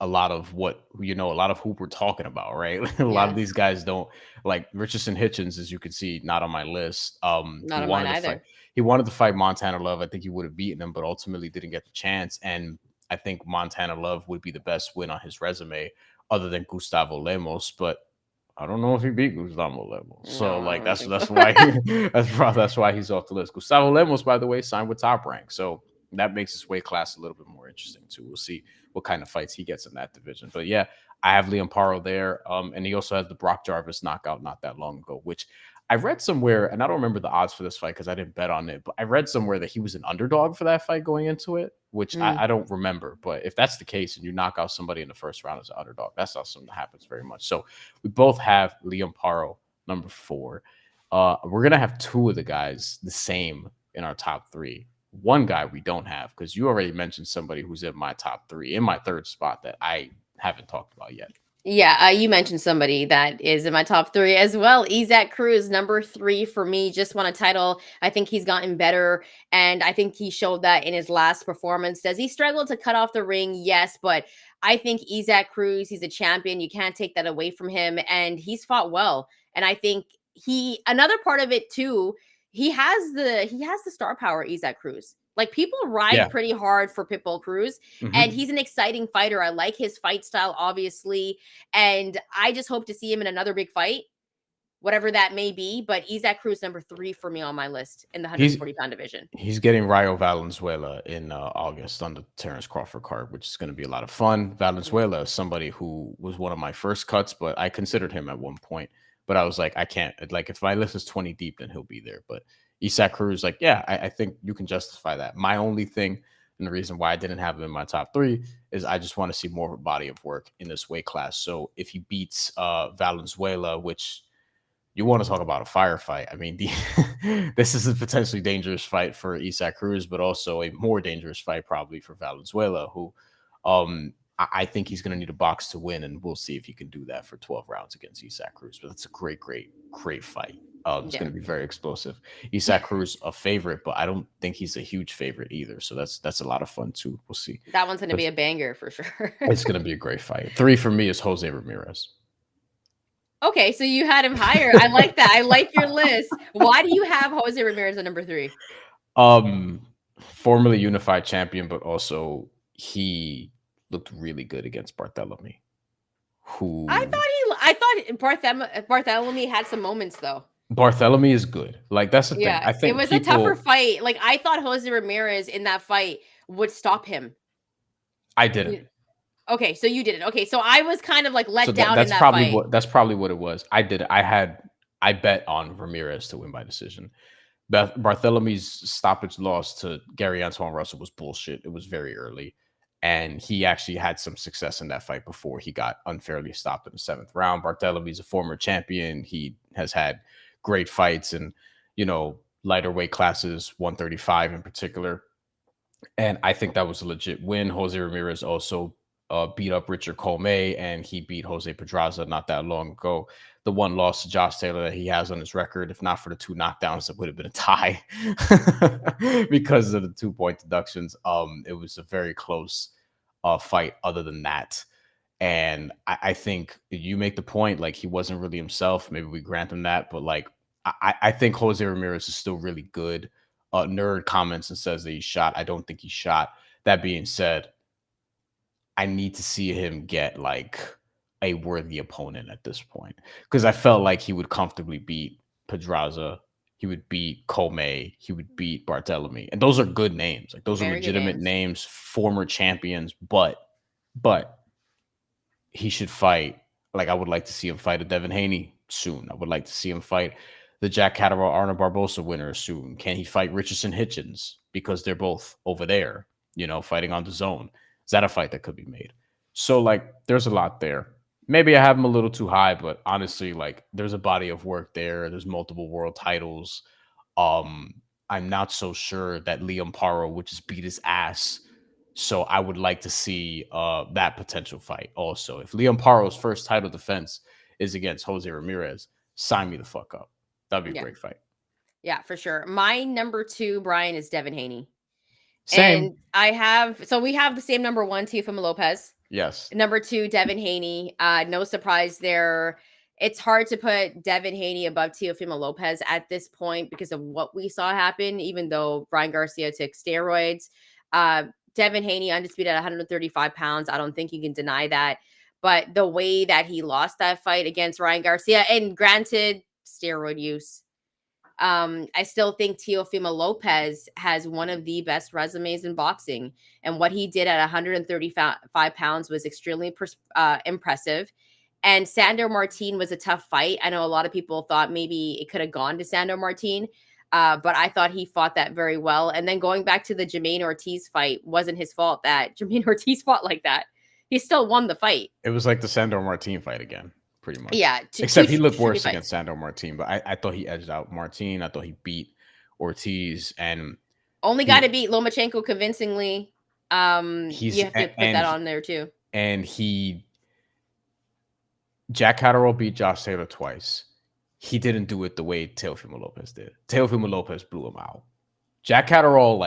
a lot of what, you know, a lot of who we're talking about, right? A lot of Yes. these guys don't like Richardson Hitchens, as you can see, not on my list. Not on mine either. He wanted to fight Montana Love. I think he would have beaten him, but ultimately didn't get the chance. And I think Montana Love would be the best win on his resume, other than Gustavo Lemos. But I don't know if he beat Gustavo Lemos. So No, I like don't that's think so. why that's why he's off the list. Gustavo Lemos, by the way, signed with Top Rank. So that makes his weight class a little bit more interesting too. We'll see what kind of fights he gets in that division. But yeah, I have Liam Paro there. And he also has the Brock Jarvis knockout not that long ago, which I read somewhere, and I don't remember the odds for this fight because I didn't bet on it, but I read somewhere that he was an underdog for that fight going into it, which I don't remember. But if that's the case and you knock out somebody in the first round as an underdog, that's not something that happens very much. So we both have Liam Paro, number 4. We're going to have 2 of the guys the same in our top 3. One guy we don't have, because you already mentioned somebody who's in my top 3, in my 3rd spot, that I haven't talked about yet. Yeah, you mentioned somebody that is in my top 3 as well. Isaac Cruz, number 3 for me, just won a title. I think he's gotten better, and I think he showed that in his last performance. Does he struggle to cut off the ring? Yes, but I think Isaac Cruz, he's a champion. You can't take that away from him, and he's fought well. And I think another part of it too, he has the star power, Isaac Cruz. Like, people ride Yeah. pretty hard for Pitbull Cruz, and he's an exciting fighter. I like his fight style, obviously. And I just hope to see him in another big fight, whatever that may be. But Isaac Cruz, number 3 for me on my list in the 140-pound division. He's getting Rayo Valenzuela in August on the Terrence Crawford card, which is going to be a lot of fun. Valenzuela is somebody who was one of my first cuts, but I considered him at one point. But I was like, I can't. Like, if my list is 20 deep, then he'll be there. But Isaac Cruz, like, yeah, I think you can justify that. My only thing, and the reason why I didn't have him in my top 3, is I just want to see more of a body of work in this weight class. So if he beats Valenzuela, which you want to talk about a firefight. I mean, this is a potentially dangerous fight for Isaac Cruz, but also a more dangerous fight probably for Valenzuela, who I think he's going to need a box to win, and we'll see if he can do that for 12 rounds against Isaac Cruz. But it's a great fight. It's going to be very explosive. Isaac Cruz, a favorite, but I don't think he's a huge favorite either. So that's a lot of fun too. We'll see. That one's going to be a banger for sure. It's going to be a great fight. 3 for me is Jose Ramirez. Okay, so you had him higher. I like that. I like your list. Why do you have Jose Ramirez at number 3? Formerly unified champion, but also he looked really good against Barthélemy. I thought Barthélemy had some moments though. Barthélemy is good. Like, that's the thing. Yeah, I think it was a tougher fight. Like, I thought Jose Ramirez in that fight would stop him. I didn't. Okay, so you didn't. Okay, so I was kind of like let down that's in that probably fight. that's probably what it was. I bet on Ramirez to win by decision. Barthélemy's stoppage loss to Gary Antoine Russell was bullshit. It was very early, and he actually had some success in that fight before he got unfairly stopped in the 7th round. Barthélemy's a former champion. He has had great fights and, you know, lighter weight classes, 135 in particular. And I think that was a legit win. Jose Ramirez also beat up Richard Colmay, and he beat Jose Pedraza not that long ago. The one loss to Josh Taylor that he has on his record, if not for the 2 knockdowns, it would have been a tie because of the 2-point deductions. It was a very close fight other than that. And I think you make the point, like, he wasn't really himself. Maybe we grant him that, but like, I think Jose Ramirez is still really good. Nerd comments and says that he's shot. I don't think he's shot. That being said, I need to see him get like a worthy opponent at this point, because I felt like he would comfortably beat Pedraza. He would beat Colmay. He would beat Barthélemy. And those are good names. Like, those are legitimate names, former champions, but he should fight. Like, I would like to see him fight a Devin Haney soon. I would like to see him fight the Jack Catterall Arnold Barbosa winner soon. Can he fight Richardson Hitchens? Because they're both over there, you know, fighting on the zone. Is that a fight that could be made? So, like, there's a lot there. Maybe I have him a little too high, but honestly, like, there's a body of work there. There's multiple world titles. I'm not so sure that Liam Paro would just beat his ass. So I would like to see that potential fight also. If Liam Paro's first title defense is against Jose Ramirez, sign me the fuck up. That'd be a Yeah. great fight. Yeah, for sure. My number 2, Bryan, is Devin Haney. Same. And we have the same number 1, Teofimo Lopez. Yes. Number 2, Devin Haney. No surprise there. It's hard to put Devin Haney above Teofimo Lopez at this point because of what we saw happen, even though Ryan Garcia took steroids. Devin Haney, undisputed at 135 pounds. I don't think you can deny that. But the way that he lost that fight against Ryan Garcia, and granted, steroid use, I still think Teofimo Lopez has one of the best resumes in boxing. And what he did at 135 pounds was extremely impressive. And Sandor Martin was a tough fight. I know a lot of people thought maybe it could have gone to Sandor Martin, but I thought he fought that very well. And then going back to the Jermaine Ortiz fight, wasn't his fault that Jermaine Ortiz fought like that. He still won the fight. It was like the Sandor Martin fight again, pretty much. Yeah. Except he looked worse against Sandor Martin, but I thought he edged out Martin. I thought he beat Ortiz, and only got to beat Lomachenko convincingly. You have to put that on there too. And Jack Catterall beat Josh Taylor twice. He didn't do it the way Teofimo Lopez did. Teofimo Lopez blew him out. Jack Catterall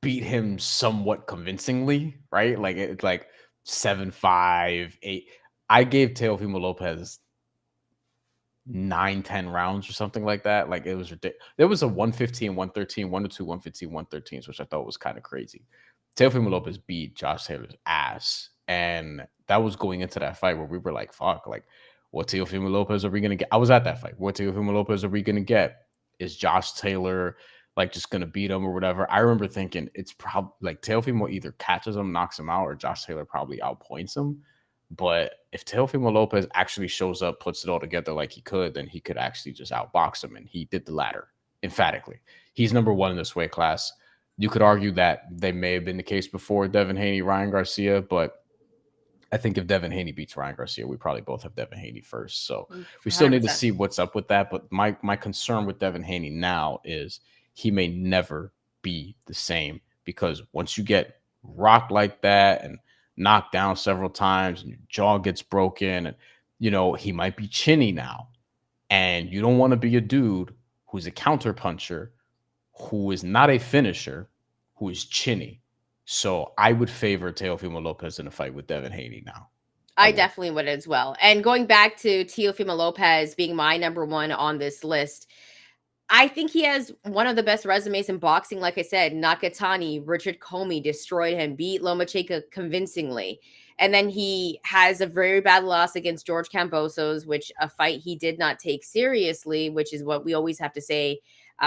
beat him somewhat convincingly, right? It's 7-5, 8. I gave Teofimo Lopez 9-10 rounds or something like that. It was ridiculous. There was a 115, 113, 102, 115, 113, which I thought was kind of crazy. Teofimo Lopez beat Josh Taylor's ass. And that was going into that fight where we were like, fuck, what Teofimo Lopez are we going to get? I was at that fight. What Teofimo Lopez are we going to get? Is Josh Taylor just going to beat him or whatever? I remember thinking it's probably Teofimo either catches him, knocks him out, or Josh Taylor probably outpoints him. But if Teofimo Lopez actually shows up, puts it all together like he could, then he could actually just outbox him. And he did the latter emphatically. He's number 1 in this weight class. You could argue that they may have been the case before Devin Haney, Ryan Garcia, but I think if Devin Haney beats Ryan Garcia, we probably both have Devin Haney first. So we still 100%. Need to see what's up with that. But my concern with Devin Haney now is he may never be the same, because once you get rocked like that and knocked down several times and your jaw gets broken, and he might be chinny now, and you don't want to be a dude who's a counter puncher, who is not a finisher, who is chinny. So I would favor Teofimo Lopez in a fight with Devin Haney now. I definitely would as well. And going back to Teofimo Lopez being my number 1 on this list, I think he has one of the best resumes in boxing. Like I said, Nakatani, Richard Comey destroyed him, beat Lomachenko convincingly. And then he has a very bad loss against George Kambosos, which a fight he did not take seriously, which is what we always have to say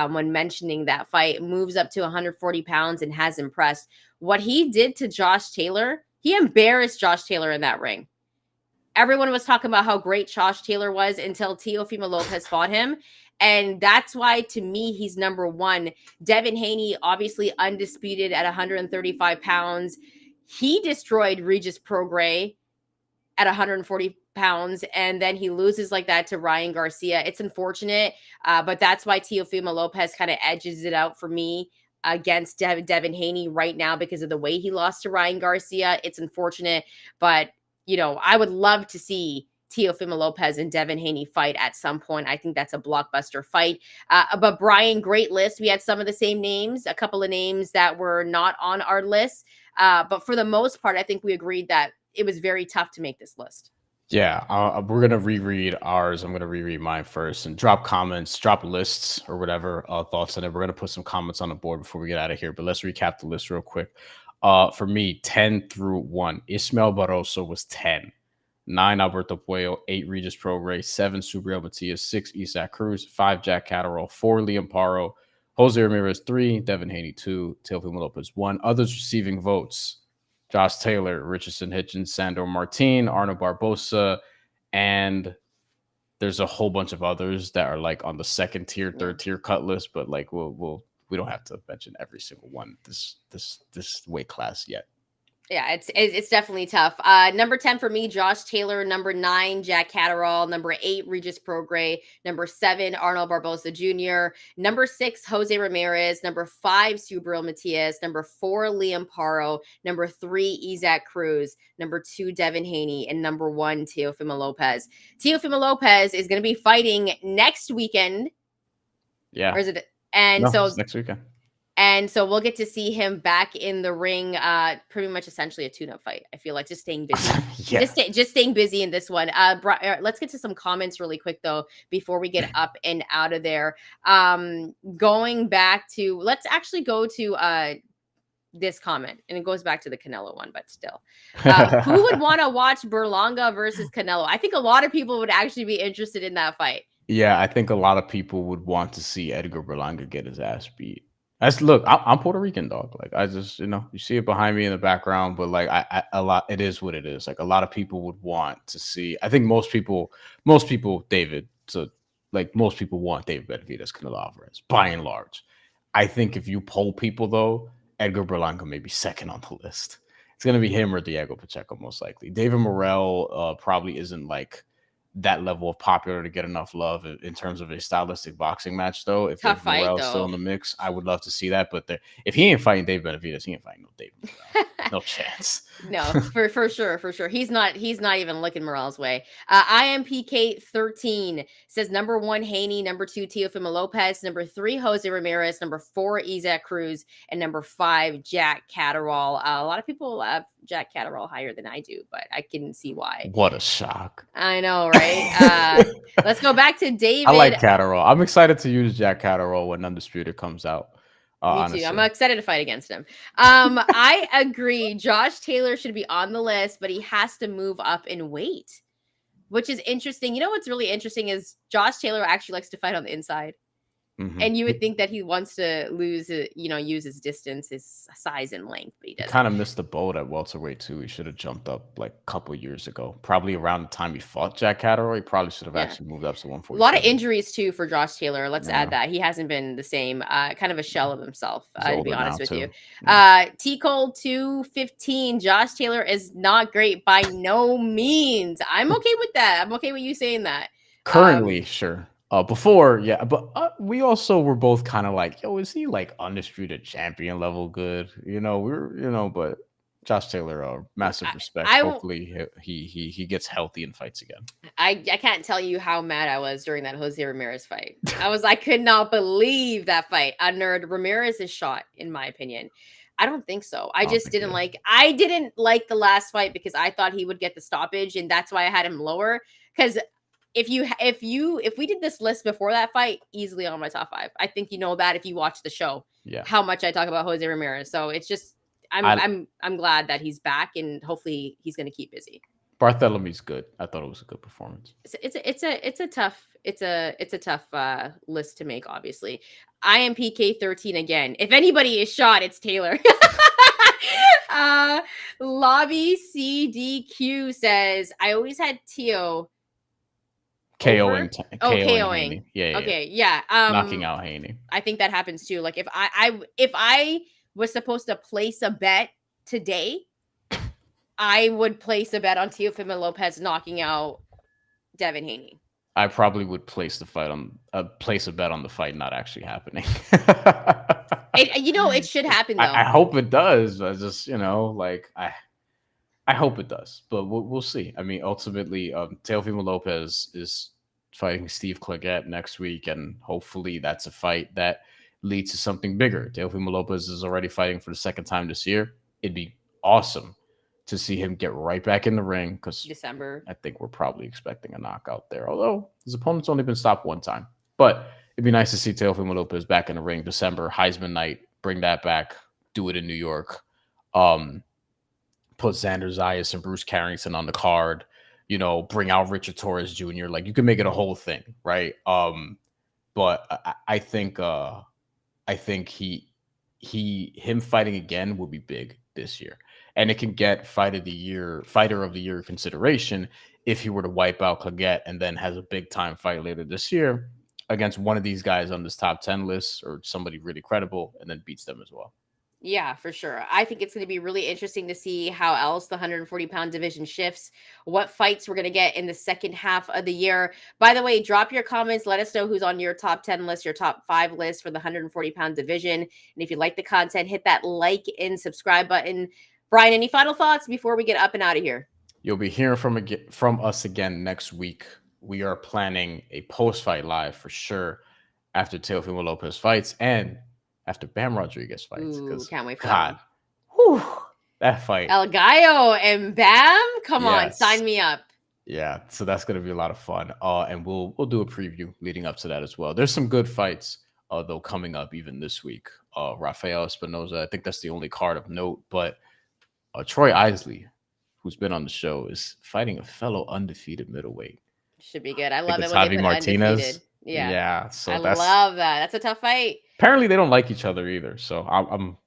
when mentioning that fight. Moves up to 140 pounds and has impressed. What he did to Josh Taylor, he embarrassed Josh Taylor in that ring. Everyone was talking about how great Josh Taylor was until Teofimo Lopez fought him. And that's why, to me, he's number 1. Devin Haney, obviously undisputed at 135 pounds. He destroyed Regis Prograis at 140 pounds, and then he loses like that to Ryan Garcia. It's unfortunate, but that's why Teofimo Lopez kind of edges it out for me against Devin Haney right now because of the way he lost to Ryan Garcia. It's unfortunate, but I would love to see Teofimo Lopez and Devin Haney fight at some point. I think that's a blockbuster fight. But Bryan, great list. We had some of the same names, a couple of names that were not on our list. But for the most part, I think we agreed that it was very tough to make this list. Yeah, we're going to reread ours. I'm going to reread mine first and drop comments, drop lists or whatever thoughts on it. We're going to put some comments on the board before we get out of here. But let's recap the list real quick. For me, 10 through 1. Ismael Barroso was 10. 9, Alberto Puello. 8, Regis Prograis. 7, Subriel Matias. 6, Isaac Cruz. 5, Jack Catterall. 4, Liam Paro. Jose Ramirez, 3. Devin Haney, 2. Teofimo Lopez, 1. Others receiving votes: Josh Taylor, Richardson Hitchens, Sandor Martin, Arno Barbosa, and there's a whole bunch of others that are on the second tier, third tier cut list, but we don't have to mention every single one this weight class yet. Yeah, it's definitely tough. Number 10 for me, Josh Taylor. Number 9, Jack Catterall. Number 8, Regis Prograis. Number 7, Arnold Barbosa Jr. Number 6, Jose Ramirez. Number 5, Subriel Matias. Number 4, Liam Paro. Number 3, Isaac Cruz. Number 2, Devin Haney. And number 1, Teofimo Lopez. Teofimo Lopez is going to be fighting next weekend. Yeah. Or is it? And No, so it's next weekend. And so we'll get to see him back in the ring, pretty much essentially a tune-up fight. I feel like just staying busy. Yeah. Just staying busy in this one. Let's get to some comments really quick though before we get up and out of there. Going back to, let's actually go to this comment, and it goes back to the Canelo one, but still. Who would want to watch Berlanga versus Canelo? I think a lot of people would actually be interested in that fight. Yeah, I think a lot of people would want to see Edgar Berlanga get his ass beat. Look, I'm Puerto Rican, dog. Like, I just, you see it behind me in the background, but like a lot, it is what it is. Like, a lot of people would want to see. I think most people, David, so like most people want David Benavidez, Canelo Alvarez, by and large. I think if you poll people though, Edgar Berlanga may be second on the list. It's gonna be him or Diego Pacheco most likely. David Morrell probably isn't like that level of popular to get enough love in terms of a stylistic boxing match, though. If Tough David fight, Morrell's still in the mix, I would love to see that. But if he ain't fighting Dave Benavidez, he ain't fighting no David Morrell. No chance. No, for sure. He's not even looking Morale's way. IMPK 13 says number 1 Haney, number 2 Teofimo Lopez, number 3 Jose Ramirez, number 4 Isaac Cruz, and number 5 Jack Catterall. A lot of people have Jack Catterall higher than I do, but I can see why. What a shock! I know, right? Let's go back to David. I like Catterall. I'm excited to use Jack Catterall when Undisputed comes out. Me honestly. too. I'm excited to fight against him. I agree. Josh Taylor should be on the list, but he has to move up in weight, which is interesting. You know what's really interesting is Josh Taylor actually likes to fight on the inside. Mhm. And you would think that he wants to use his distance, his size and length, but he doesn't. Kind of missed the boat at welterweight too. He should have jumped up like a couple years ago. Probably around the time he fought Jack Catterall, he probably should have actually moved up to 140. A lot of injuries too for Josh Taylor. Let's add that. He hasn't been the same, kind of a shell of himself, to be honest with you. T Cole 215. Josh Taylor is not great by no means. I'm okay with that. I'm okay with you saying that. Currently, sure. Before, yeah, but we also were both kind of like, yo, is he like undisputed champion level good? But Josh Taylor, massive respect. Hopefully he gets healthy and fights again. I can't tell you how mad I was during that Jose Ramirez fight. I could not believe that fight. Nerd Ramirez's shot, in my opinion. I don't think so. I didn't like the last fight because I thought he would get the stoppage, and that's why I had him lower. Because if we did this list before that fight, easily on my top 5. I think you know that if you watch the show, how much I talk about Jose Ramirez. So it's just I'm glad that he's back, and hopefully he's going to keep busy. Barthelomew's good. I thought it was a good performance. It's a tough list to make. Obviously, IMPK 13 again. If anybody is shot, it's Taylor. Lobby CDQ says I always had Teo. KOing. Yeah. Okay. Yeah. Knocking out Haney. I think that happens too. Like if I was supposed to place a bet today, I would place a bet on Teofimo Lopez knocking out Devin Haney. I probably would place a bet on the fight not actually happening. It should happen though. I hope it does. I just I hope it does, but we'll see. I mean, ultimately, Teofimo Lopez is fighting Steve Claggett next week, and hopefully that's a fight that leads to something bigger. Teofimo Lopez is already fighting for the second time this year. It'd be awesome to see him get right back in the ring because December. I think we're probably expecting a knockout there, although his opponent's only been stopped one time. But it'd be nice to see Teofimo Lopez back in the ring December, Heisman night. Bring that back. Do it in New York. Put Xander Zayas and Bruce Carrington on the card, bring out Richard Torres Jr. Like, you can make it a whole thing, right? But I think him fighting again will be big this year, and it can get fighter of the year consideration if he were to wipe out Claggett and then has a big time fight later this year against one of these guys on this top 10 list or somebody really credible, and then beats them as well. Yeah, for sure. I think it's going to be really interesting to see how else the 140-pound division shifts, what fights we're going to get in the second half of the year. By the way, drop your comments. Let us know who's on your top 10 list, your top 5 list for the 140-pound division. And if you like the content, hit that like and subscribe button. Bryan, any final thoughts before we get up and out of here? You'll be hearing from us again next week. We are planning a post-fight live for sure after Teofimo Lopez fights and after Bam Rodriguez fights. Ooh, Because can't wait for that God, one. whew, that fight. El Gallo and Bam? Come on, Yes. sign me up. Yeah, so that's gonna be a lot of fun. And we'll do a preview leading up to that as well. There's some good fights, though, coming up even this week. Rafael Espinoza, I think that's the only card of note, but Troy Isley, who's been on the show, is fighting a fellow undefeated middleweight. Should be good. I I think love it it's when they Javi put Martinez. undefeated. Yeah. Yeah, I so that's love that. That's a tough fight. apparently they don't like each other either. So I'm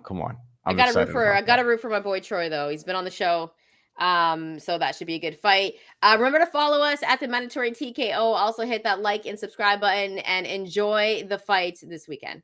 come on, I'm excited I about gotta that. root for my boy Troy though. He's been on the show. So that should be a good fight. Remember to follow us at the Mandatory TKO. Also hit that like and subscribe button and enjoy the fight this weekend.